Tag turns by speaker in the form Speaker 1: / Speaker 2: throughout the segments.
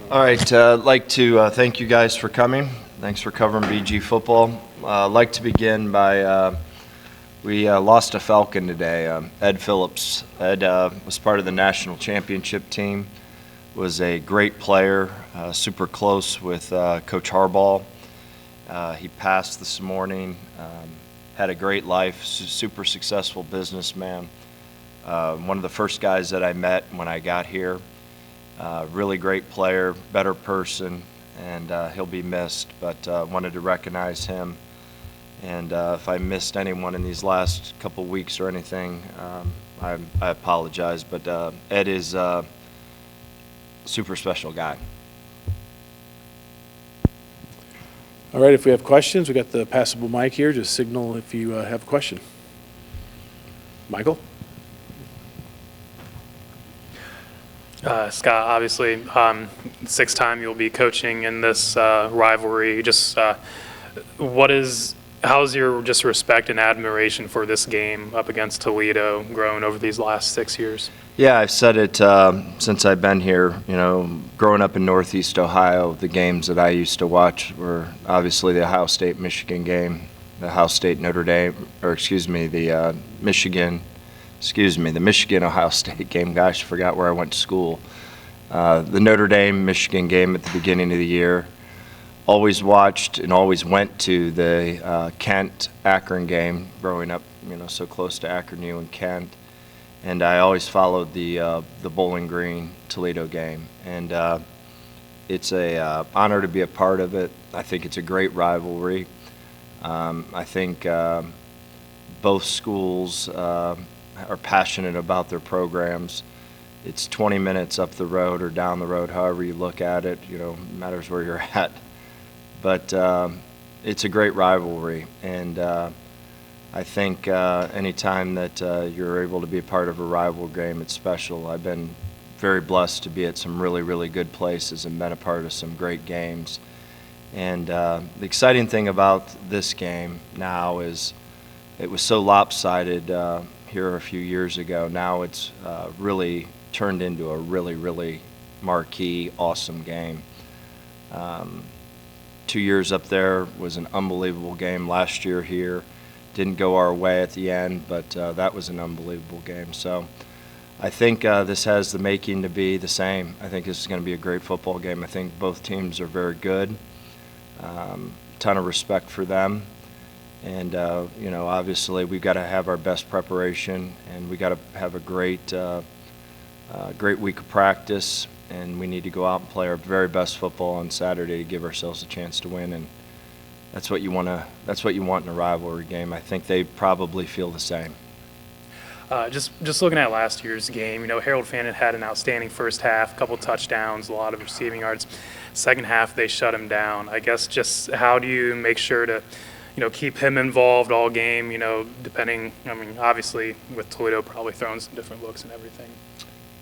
Speaker 1: All right, I'd like to thank you guys for coming. Thanks for covering BG football. I'd like to begin by, we lost a Falcon today, Ed Phillips. Ed was part of the national championship team, was a great player, super close with Coach Harbaugh. He passed this morning, had a great life, super successful businessman. One of the first guys that I met when I got here. Really great player, better person, and he'll be missed, but wanted to recognize him. And if I missed anyone in these last couple weeks or anything, I apologize, but Ed is a super special guy.
Speaker 2: All right, if we have questions, we got the passable mic here. Just signal if you have a question. Michael?
Speaker 3: Scott, obviously, sixth time you'll be coaching in this rivalry. Just how's your just respect and admiration for this game up against Toledo grown over these last 6 years?
Speaker 1: Yeah, I've said it since I've been here. You know, growing up in Northeast Ohio, the games that I used to watch were obviously the Ohio State-Michigan game, the Ohio State-Notre Dame, or excuse me, the Michigan-Ohio State game. Gosh, I forgot where I went to school. The Notre Dame-Michigan game at the beginning of the year. Always watched and always went to the Kent-Akron game growing up, you know, so close to Akron U and Kent. And I always followed the Bowling Green Toledo game. And it's a honor to be a part of it. I think it's a great rivalry. I think both schools are passionate about their programs. It's 20 minutes up the road or down the road, however you look at it, you know, matters where you're at. But it's a great rivalry, and I think anytime that you're able to be a part of a rival game, it's special. I've been very blessed to be at some really, really good places and been a part of some great games. And the exciting thing about this game now is it was so lopsided here a few years ago. Now it's really turned into a really, really marquee, awesome game. 2 years up there was an unbelievable game. Last year here didn't go our way at the end, but that was an unbelievable game. So I think this has the making to be the same. I think this is going to be a great football game. I think both teams are very good. Ton of respect for them. And, you know, obviously we've got to have our best preparation, and we got to have a great week of practice, and we need to go out and play our very best football on Saturday to give ourselves a chance to win. And that's what you want in a rivalry game. I think they probably feel the same.
Speaker 3: Just looking at last year's game, you know, Harold Fannin had an outstanding first half, a couple touchdowns, a lot of receiving yards. Second half, they shut him down. I guess just how do you make sure to, you know, keep him involved all game, you know, depending, I mean, obviously with Toledo probably throwing some different looks and everything.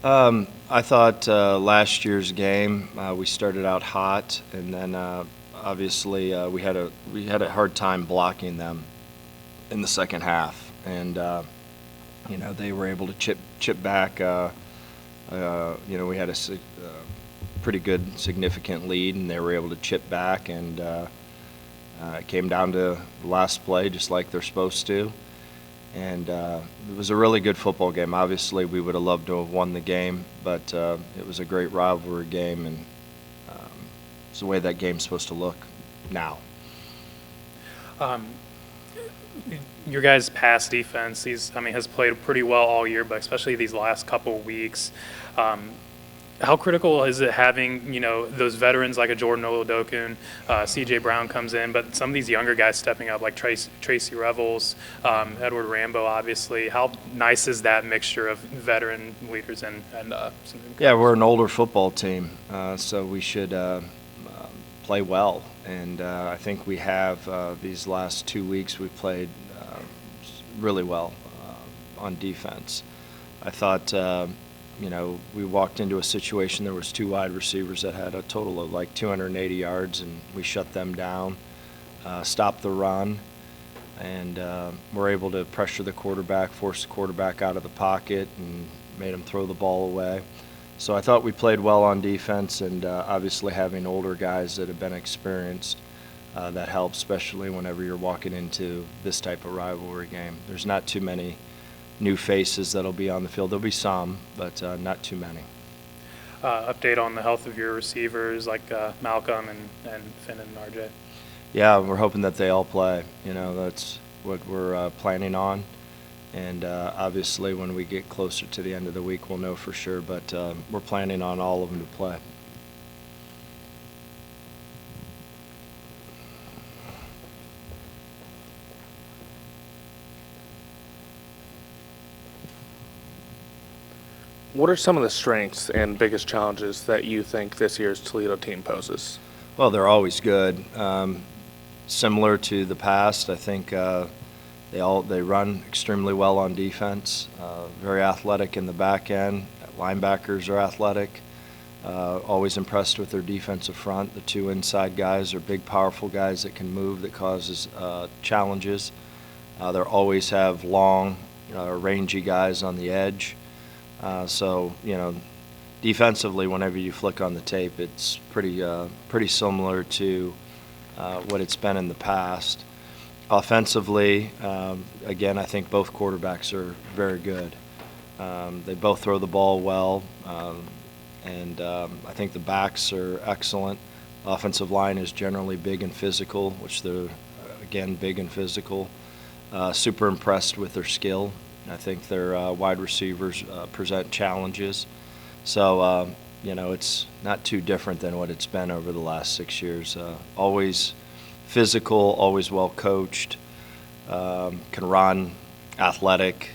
Speaker 1: I thought last year's game we started out hot, and then obviously we had a hard time blocking them in the second half, and you know, they were able to chip back. You know, we had a pretty good significant lead, and they were able to chip back, and it came down to the last play, just like they're supposed to. And it was a really good football game. Obviously, we would have loved to have won the game, but it was a great rivalry game, and it's the way that game's supposed to look now.
Speaker 3: Your guys' pass defense, has played pretty well all year, but especially these last couple of weeks. How critical is it having, you know, those veterans like a Jordan Oladokun, C.J. Brown comes in, but some of these younger guys stepping up like Tracy Revels, Edward Rambo, obviously. How nice is that mixture of veteran leaders and some new guys?
Speaker 1: Yeah, we're an older football team, so we should play well. And I think we have these last 2 weeks we've played really well on defense. I thought you know, we walked into a situation, there was two wide receivers that had a total of like 280 yards, and we shut them down, stopped the run, and were able to pressure the quarterback, force the quarterback out of the pocket, and made him throw the ball away. So I thought we played well on defense, and obviously having older guys that have been experienced, that helps, especially whenever you're walking into this type of rivalry game. There's not too many new faces that'll be on the field. There'll be some, but not too many.
Speaker 3: Update on the health of your receivers like Malcolm and Finn and RJ.
Speaker 1: Yeah, we're hoping that they all play. You know, that's what we're planning on. And obviously when we get closer to the end of the week, we'll know for sure. But we're planning on all of them to play.
Speaker 4: What are some of the strengths and biggest challenges that you think this year's Toledo team poses?
Speaker 1: Well, they're always good. Similar to the past, I think they run extremely well on defense. Very athletic in the back end. Linebackers are athletic. Always impressed with their defensive front. The two inside guys are big, powerful guys that can move, that causes challenges. They always have long, rangy guys on the edge. So, you know, defensively, whenever you flick on the tape, it's pretty similar to what it's been in the past. Offensively, again, I think both quarterbacks are very good. They both throw the ball well, and I think the backs are excellent. Offensive line is generally big and physical, which they're, again, big and physical. Super impressed with their skill. I think their wide receivers present challenges. So, you know, it's not too different than what it's been over the last 6 years. Always physical, always well coached, can run, athletic.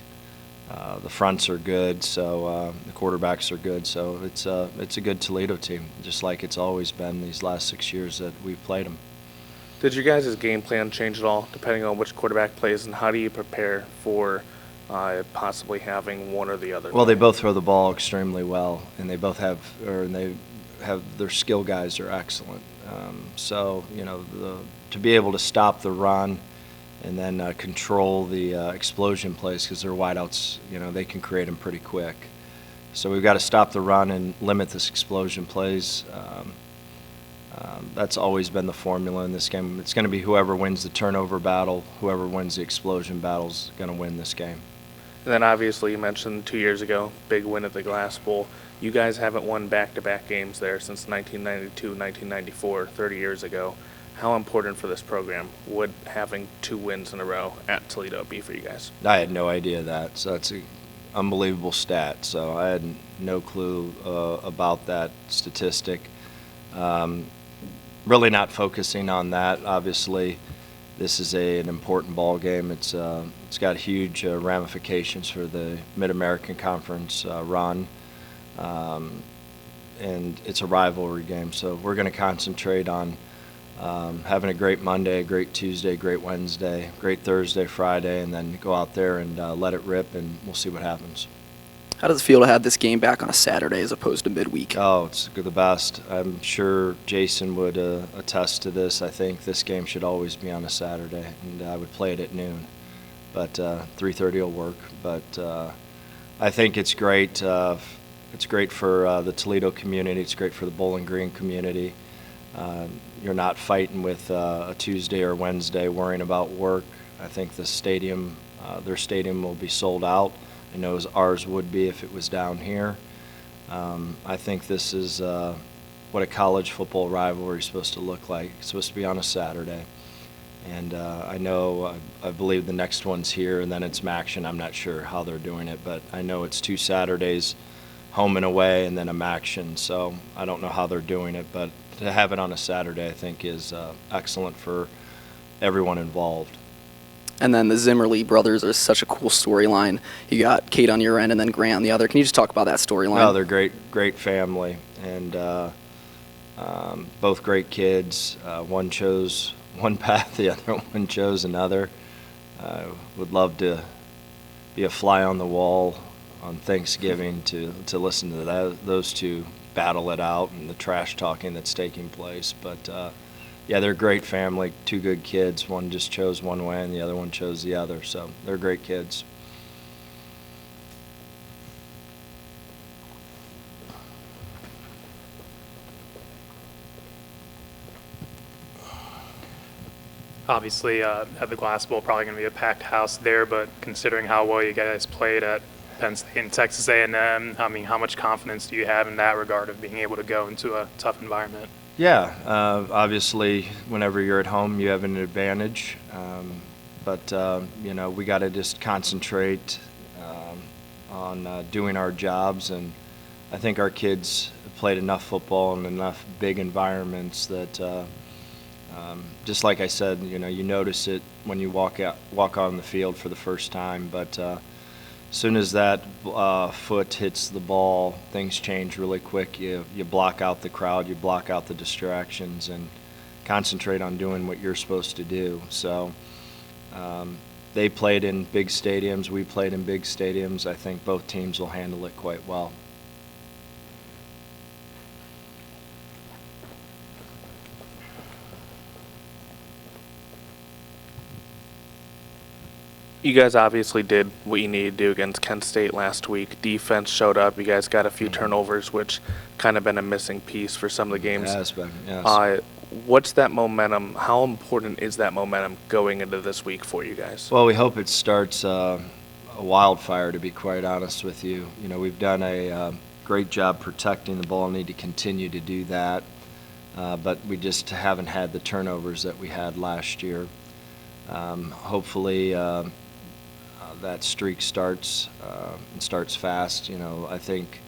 Speaker 1: The fronts are good, so the quarterbacks are good. So it's a good Toledo team, just like it's always been these last 6 years that we've played them.
Speaker 4: Did your guys' game plan change at all, depending on which quarterback plays, and how do you prepare for possibly having one or the other?
Speaker 1: Well, they both throw the ball extremely well, and they both have their skill guys are excellent. So, you know, to be able to stop the run and then control the explosion plays, because their wideouts, you know, they can create them pretty quick. So we've got to stop the run and limit this explosion plays. That's always been the formula in this game. It's going to be whoever wins the turnover battle, whoever wins the explosion battle is going to win this game.
Speaker 4: And then obviously you mentioned 2 years ago, big win at the Glass Bowl. You guys haven't won back-to-back games there since 1992, 1994, 30 years ago. How important for this program would having 2 wins in a row at Toledo be for you guys?
Speaker 1: I had no idea that, so that's an unbelievable stat. So I had no clue about that statistic. Really not focusing on that. Obviously, this is an important ball game. It's got huge ramifications for the Mid-American Conference run, and it's a rivalry game. So we're going to concentrate on having a great Monday, a great Tuesday, great Wednesday, great Thursday, Friday, and then go out there and let it rip, and we'll see what happens.
Speaker 5: How does it feel to have this game back on a Saturday as opposed to midweek?
Speaker 1: Oh, it's the best. I'm sure Jason would attest to this. I think this game should always be on a Saturday, and I would play it at noon. But 3:30 will work. But I think it's great. It's great for the Toledo community. It's great for the Bowling Green community. You're not fighting with a Tuesday or Wednesday worrying about work. I think the stadium, their stadium will be sold out. I know ours would be if it was down here. I think this is what a college football rivalry is supposed to look like. It's supposed to be on a Saturday. And I believe the next one's here, and then it's Maction. I'm not sure how they're doing it, but I know it's 2 Saturdays, home and away, and then a Maction. So I don't know how they're doing it, but to have it on a Saturday, I think, is excellent for everyone involved.
Speaker 5: And then the Zimmerly brothers are such a cool storyline. You got Kate on your end and then Grant on the other. Can you just talk about that storyline?
Speaker 1: No, they're great family, and both great kids. One chose one path, the other one chose another. Would love to be a fly on the wall on Thanksgiving to listen to those two battle it out and the trash talking that's taking place. But yeah, they're a great family, 2 good kids. One just chose one way and the other one chose the other. So they're great kids.
Speaker 3: Obviously, at the Glass Bowl, probably going to be a packed house there, but considering how well you guys played at Penn State and Texas A&M, I mean, how much confidence do you have in that regard of being able to go into a tough environment?
Speaker 1: Yeah, obviously, whenever you're at home, you have an advantage. But we got to just concentrate on doing our jobs. And I think our kids have played enough football in enough big environments that, just like I said, you notice it when you walk on the field for the first time. But as soon as that foot hits the ball, things change really quick. You block out the crowd, you block out the distractions, and concentrate on doing what you're supposed to do. So they played in big stadiums, we played in big stadiums. I think both teams will handle it quite well.
Speaker 4: You guys obviously did what you needed to do against Kent State last week. Defense showed up. You guys got a few turnovers, which kind of been a missing piece for some of the games.
Speaker 1: It has been, yes.
Speaker 4: What's that momentum? How important is that momentum going into this week for you guys?
Speaker 1: Well, we hope it starts a wildfire, to be quite honest with you. We've done a great job protecting the ball and need to continue to do that. But we just haven't had the turnovers that we had last year. Hopefully that streak starts and starts fast. I think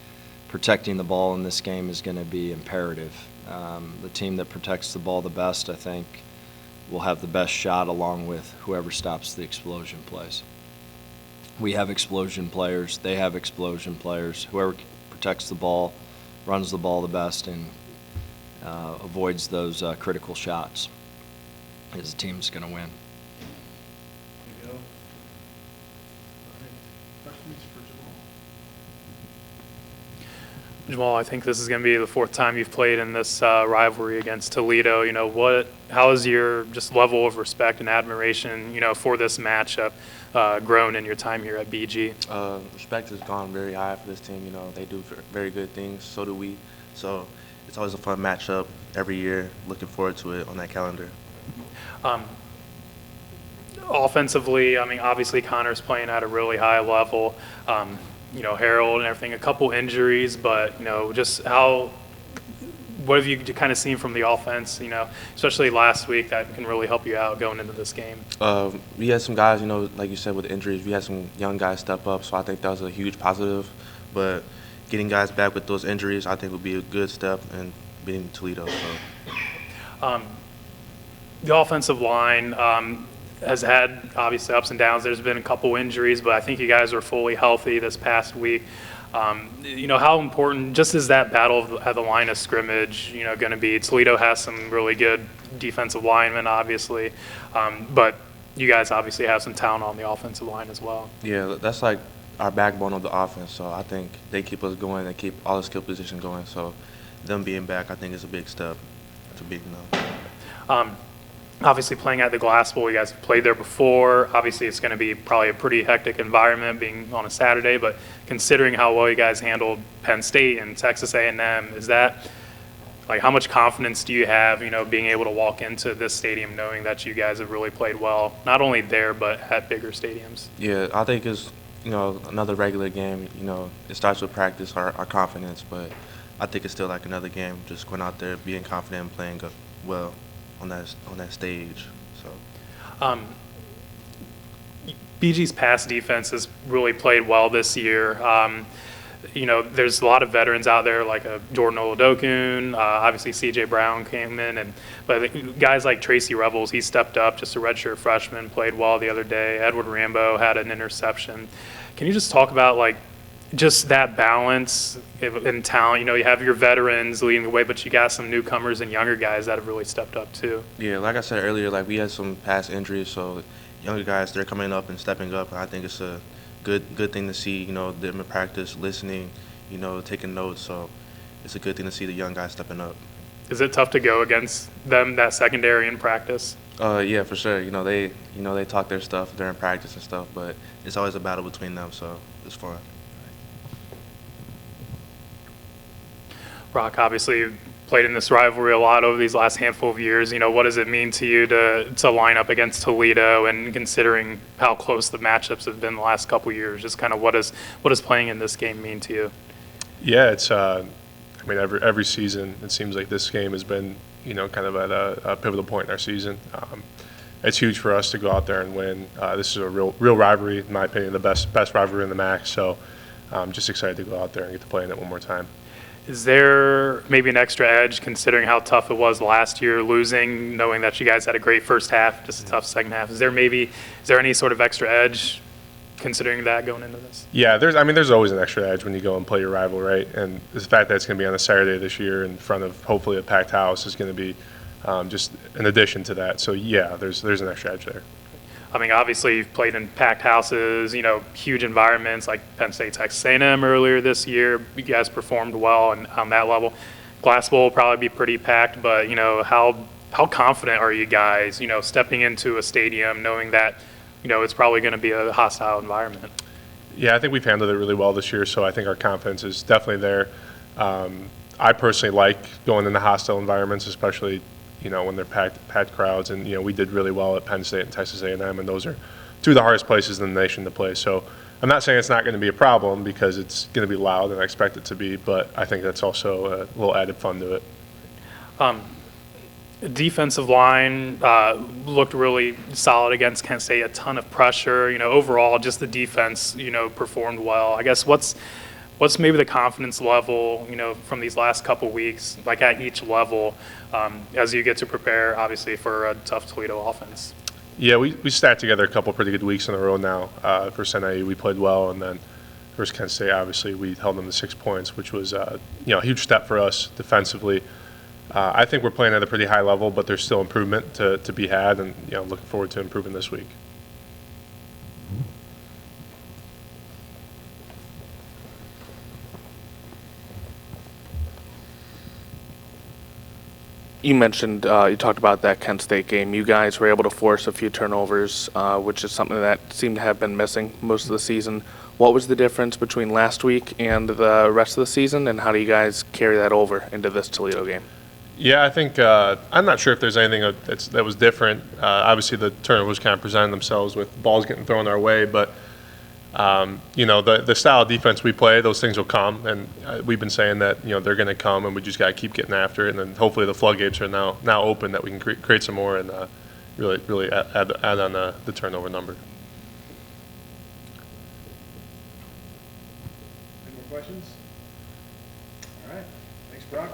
Speaker 1: protecting the ball in this game is going to be imperative. The team that protects the ball the best, I think, will have the best shot along with whoever stops the explosion plays. We have explosion players. They have explosion players. Whoever protects the ball, runs the ball the best, and avoids those critical shots, his team's going to win.
Speaker 3: Jamal, I think this is going to be the fourth time you've played in this rivalry against Toledo. How has your just level of respect and admiration, for this matchup grown in your time here at BG?
Speaker 6: Respect has gone very high for this team. They do very good things. So do we. So it's always a fun matchup every year. Looking forward to it on that calendar.
Speaker 3: Offensively, I mean, obviously Connor's playing at a really high level. Harold and everything, a couple injuries, but, what have you kind of seen from the offense, especially last week that can really help you out going into this game?
Speaker 6: We had some guys, like you said, with injuries, we had some young guys step up, so I think that was a huge positive. But getting guys back with those injuries, I think would be a good step in beating Toledo. So.
Speaker 3: The offensive line has had obviously ups and downs. There's been a couple injuries, but I think you guys are fully healthy this past week. How important just is that battle at the line of scrimmage, going to be? Toledo has some really good defensive linemen, obviously, but you guys obviously have some talent on the offensive line as well.
Speaker 6: Yeah, that's like our backbone of the offense, so I think they keep us going. They keep all the skill position going, so them being back, I think, is a big step. It's a big no.
Speaker 3: Obviously, playing at the Glass Bowl, you guys have played there before. Obviously, it's going to be probably a pretty hectic environment being on a Saturday, but considering how well you guys handled Penn State and Texas A&M, is that, how much confidence do you have, being able to walk into this stadium knowing that you guys have really played well, not only there, but at bigger stadiums?
Speaker 6: Yeah, I think it's, another regular game. It starts with practice, our confidence, but I think it's still like another game, just going out there, being confident and playing well on that stage. So
Speaker 3: BG's pass defense has really played well this year. There's a lot of veterans out there like Jordan Oladokun, obviously C.J. Brown came in, but guys like Tracy Revels, he stepped up, just a redshirt freshman, played well the other day. Edward Rambo had an interception. Can you just talk about just that balance in talent? You have your veterans leading the way, but you got some newcomers and younger guys that have really stepped up too.
Speaker 6: Yeah, like I said earlier, we had some past injuries, so younger guys, they're coming up and stepping up, and I think it's a good thing to see, them in practice, listening, taking notes, so it's a good thing to see the young guys stepping up.
Speaker 3: Is it tough to go against them, that secondary in practice?
Speaker 6: Yeah, for sure. They talk their stuff during practice and stuff, but it's always a battle between them, so it's fun.
Speaker 3: Brock obviously played in this rivalry a lot over these last handful of years. What does it mean to you to line up against Toledo, and considering how close the matchups have been the last couple of years, just kind of what does playing in this game mean to you?
Speaker 7: Yeah, it's I mean, every season it seems like this game has been kind of at a pivotal point in our season. It's huge for us to go out there and win. This is a real rivalry, in my opinion, the best rivalry in the MAC. So I'm just excited to go out there and get to play in it one more time.
Speaker 3: Is there maybe an extra edge considering how tough it was last year losing, knowing that you guys had a great first half, just a tough second half? Is there any sort of extra edge considering that going into this?
Speaker 7: Yeah, there's always an extra edge when you go and play your rival, right? And the fact that it's going to be on a Saturday this year in front of hopefully a packed house is going to be just an addition to that. So yeah, there's an extra edge there.
Speaker 3: I mean, obviously you've played in packed houses, huge environments like Penn State, Texas A&M earlier this year. You guys performed well on that level. Glass Bowl will probably be pretty packed, but how confident are you guys, stepping into a stadium knowing that it's probably going to be a hostile environment?
Speaker 7: Yeah, I think we've handled it really well this year, so I think our confidence is definitely there. I personally like going into hostile environments, especially when they're packed crowds, and we did really well at Penn State and Texas A&M, and those are two of the hardest places in the nation to play. So I'm not saying it's not going to be a problem because it's going to be loud, and I expect it to be, but I think that's also a little added fun to it.
Speaker 3: Defensive line looked really solid against Kent State. A ton of pressure. Overall, just the defense, performed well. I guess what's maybe the confidence level, from these last couple weeks, like at each level, as you get to prepare, obviously, for a tough Toledo offense?
Speaker 7: Yeah, we stacked together a couple pretty good weeks in a row now. Versus NIU, we played well, and then versus Kent State, obviously, we held them to 6 points, which was a huge step for us defensively. I think we're playing at a pretty high level, but there's still improvement to be had, and looking forward to improving this week.
Speaker 4: You mentioned, you talked about that Kent State game. You guys were able to force a few turnovers, which is something that seemed to have been missing most of the season. What was the difference between last week and the rest of the season, and how do you guys carry that over into this Toledo game?
Speaker 7: Yeah, I think I'm not sure if there's anything that was different. Obviously, the turnovers kind of presented themselves with balls getting thrown our way, but the style of defense we play, those things will come, and we've been saying that they're going to come, and we just got to keep getting after it, and then hopefully the floodgates are now open that we can create some more and really add on the turnover number.
Speaker 2: Any more questions? All right. Thanks, Brock.